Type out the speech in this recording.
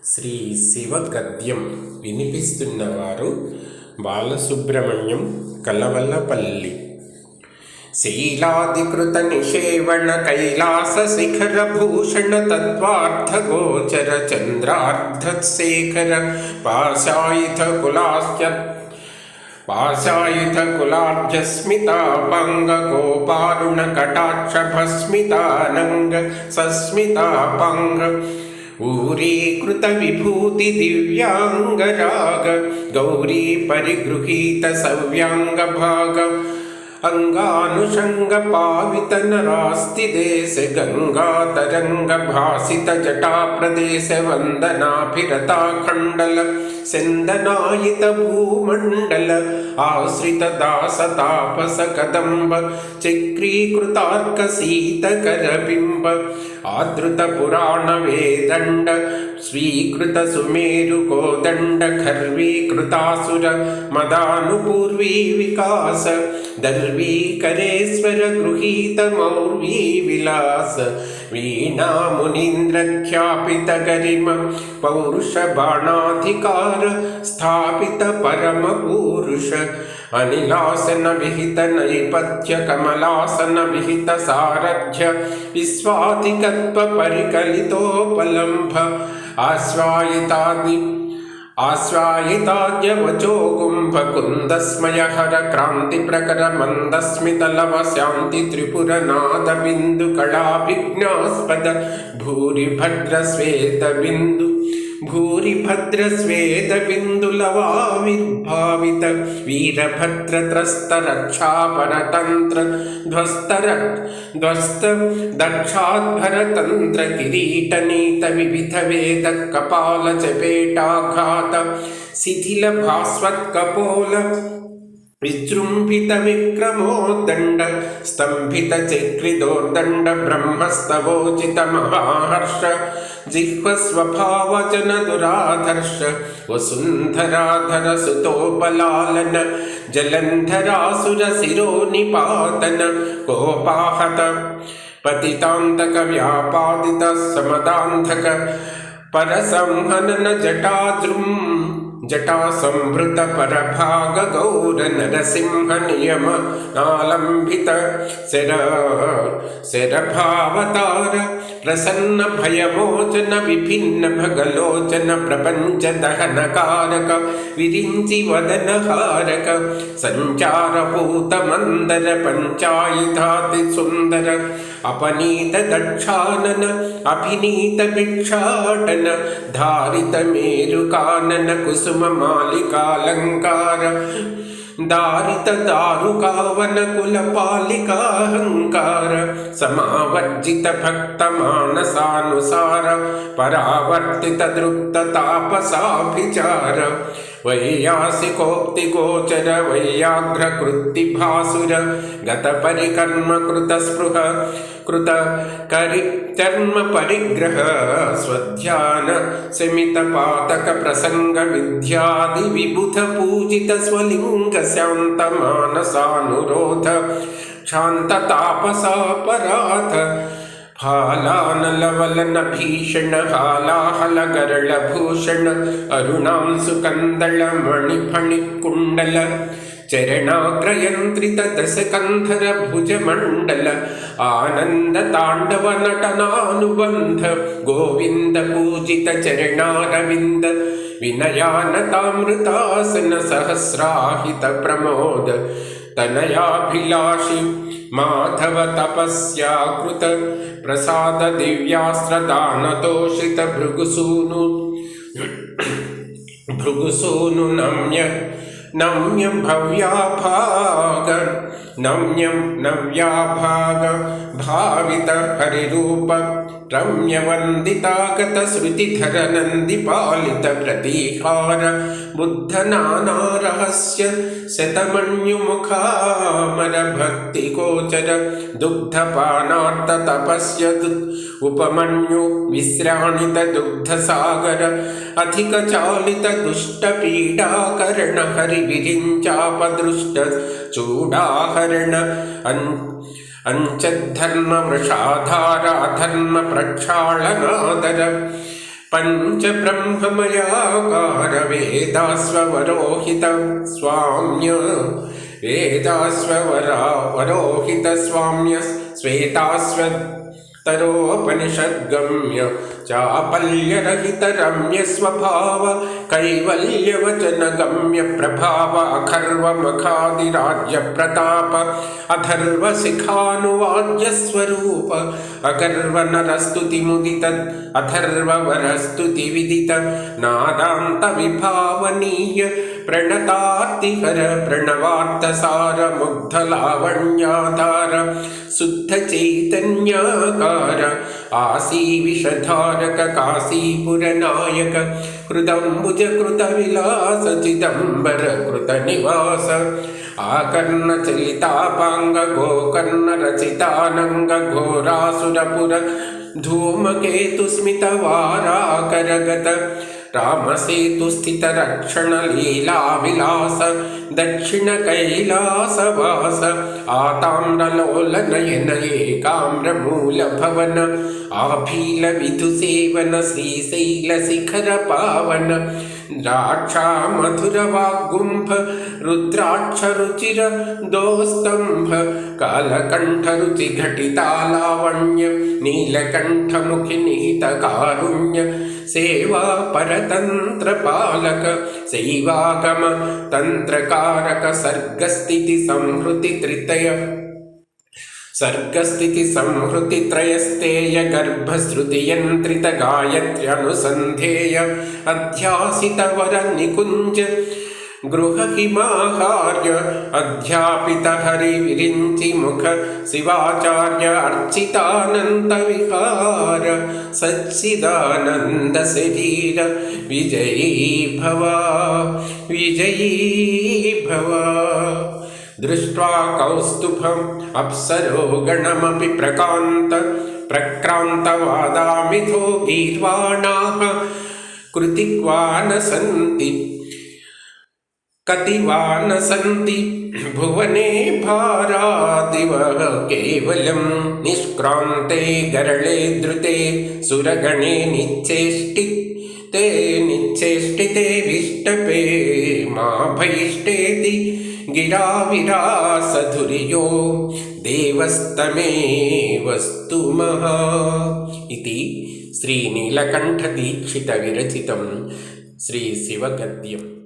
శ్రీ శివగద్యం వినిపిస్తున్నవారు బాలసుబ్రహ్మణ్యం కలవల్లపల్లి. శీలాధికృత నిషేవణ కైలాస శిఖర భూషణ తత్వార్థ గోచర చంద్రార్ధశేఖర పాశాయుధ కులార్జస్మితాపంగ గోపారుణ కటాక్ష భస్మితానంగ సస్మితాపంగ ఊరీకృత విభూతి దివ్యాంగరాగ గౌరీ పరిగృహీత సవ్యాంగ భాగ అంగానుషంగ పావిత నరాస్తి దేశ గంగా తరంగ భాసిత జటా ప్రదేశ వందనాభిరతాఖండల చందనాయిత భూమండల ఆశ్రిత దాస తాపస కదంబ చక్రీకృతార్క సీతకర బింబ ఆదృత పురాణ వేదండ స్వీకృత సుమేరు కోదండ ఖర్వీకృతాసుర మదానుపూర్వీ వికాస దర్వీకరేశ్వర గృహీత మౌర్వీ విలాస వీణా మునీంద్ర ఖ్యాపిత గరిమ పౌరుష బాణాధికార స్థాపిత పరమ పురుష అనిలాసన విహిత నైపథ్య కమలాసన విహిత సారథ్య విశ్వాధికత్వ పరికలితోపలంభ ఆశ్వాయితాద్యవచో కుంభకుందస్మయహర క్రాంతి ప్రకర మందస్మితలవ శాంతి త్రిపుర నాద బిందు కళాభిజ్ఞాస్పద భూరిభద్ర శ్వేత బిందులవావిర్భావిత వీరభద్ర త్రస్త రక్షాపరతంత్ర ధ్వస్త దక్షాద్భరతంత్ర కిరీట నీత వివిధ వేద కపాల చపేటాఘాత శిథిల భాస్వత్కపోల విజృంభిత విక్రమోదండ స్తంభిత చక్రిదోర్దండ బ్రహ్మస్తవోచిత మహాహర్ష జిహ్వస్వభావజన దురాధర్ష వసుంధరాధర సుతోపలాలన జలంధరాసుర శిరో నిపాతన కోపాహత పతితాంతక వ్యాపాదిత సమదాంధక పరసంహనన జటా సంభృత పరభాగ గౌర నరసింహ నియమ నాలంబిత శరభావతార ప్రసన్న భయమోచన విభిన్న భగలోచన ప్రపంచ దహనకారక విరించి వదన హారక సంచారభూత మందర పంచాయుధాతి సుందర అపనీత దక్షానన అభినీత భిక్షాటన ధారిత మేరుకానన కుసుమ మాలికాలంకార దారిత దారుకావన కుల పాలికాహంకార సమావర్జిత భక్త మానసానుసార పరావర్తిత దృప్త తాపసాభిచార వైయాసికోక్తి గోచర వైయాఘ్ర కృత్తి భాసుర గత పరికర్మ కృత స్పృహ కృత కరిచర్మ పరిగ్రహ స్వధ్యాన శమిత పాతక ప్రసంగ విద్యాది విబుధ పూజిత స్వలింగ శాంత మానసానురోధ శాంత తాపసాపరాధ ఫాలానలవలన భీషణ హాలాహల గరళ భూషణ అరుణాంశు కందళ మణిఫణి కుండల చరణాగ్రయంత్రిత దశకంధర భుజమండల ఆనంద తాండవ నటనానుబంధ గోవింద పూజిత చరణారవింద వినయానతామృతాసన సహస్రాహిత ప్రమోద తనయాభిలాషి మాధవ తపస్యాకృత ప్రసాద దివ్యాస్త్రదానతోషిత భృగుసూను నమ్యం నవ్యాభాగ భావిత హరిరూప రమ్యవందితాగత శృతిధర నందిపాలిత ప్రతీహార బుద్ధ నానారహస్య శతమన్యుముఖామర భక్తి గోచర దుగ్ధపానార్త తపస్య ఉపమన్యు విశ్రాణిత దుగ్ధ సాగర అధిక చాలిత దుష్ట పీడాకరణ హరి విరించాపదృష్ట చూడాహరణ అంచద్ధర్మ వృషాధార అధర్మ ప్రక్షాళనాదర पञ्चब्रह्ममयाकार वेदास्वरोहित स्वाम्य वेदास्वरोहित स्वाम्य श्वेतास्वतरोपनिषद्गम्य चापल्यरहित रम्य स्वभाव कैवल्यवचन गम्य प्रभाव अखर्व मखादिराज्य प्रताप अथर्व शिखानुवाद्य स्वरूप अगर्व नरस्तुति मुदित अथर्व वरस्तुति विदित नादान्त विभावनीय प्रणतार्तिहर प्रणवार्तसार मुग्धलावण्याधार शुद्ध चैतन्याकार आसी विषधारक काशीपुरनायक हृदम्बुज कृत विलास चिदम्बर कृत निवास आकर्ण चलितापांग गोकर्ण रचितानंग घोरासुरपुर धूमकेतु स्मित वाराकरगत रामसेतु स्थित रक्षण लीला विलास दक्षिण कैलास वास आताम्रलोल नयन एकाम्र मूल भवन आभील विधु सेवन श्रीशैल शिखर पावन द्राक्षा मधुर वाग्गुंभ रुद्राक्ष रुचिर दोस्तंभ कालकंठ रुचि घटिता लावण्य नीलकंठ मुखि निहित कारुण्य सेवा परतंत्र पालक शैवागम तंत्रकारक सर्गस्थिति संहृति त्रितय सर्गस्थिति संहृति त्रयस्तेय गर्भश्रुति यंत्रित गायत्री अनुसंधेय अध्यासित वर निकुंज गृह हिमाहार्य अध्यापित हरि विरिंचि मुख शिवाचार्य अर्चितानंद विहार सच्चिदानंद शरीर विजयी भव दृष्ट्वा कौस्तुभम् अप्सरो गणमपि प्रक्रान्तवादामिथो गीर्वाणाः कृतिक्वा न सन्ति कतिवा न सन्ति भुवने भारादिव केवलं निष्क्रान्ते गरले धृते सुरगणे निच्चेष्टिते विष्टपे मा भैष्टेति गिराविरासधुर्यो देवस्तमेवस्तु महा इति श्रीनीलकण्ठदीक्षितविरचितं श्रीशिवगद्यम्।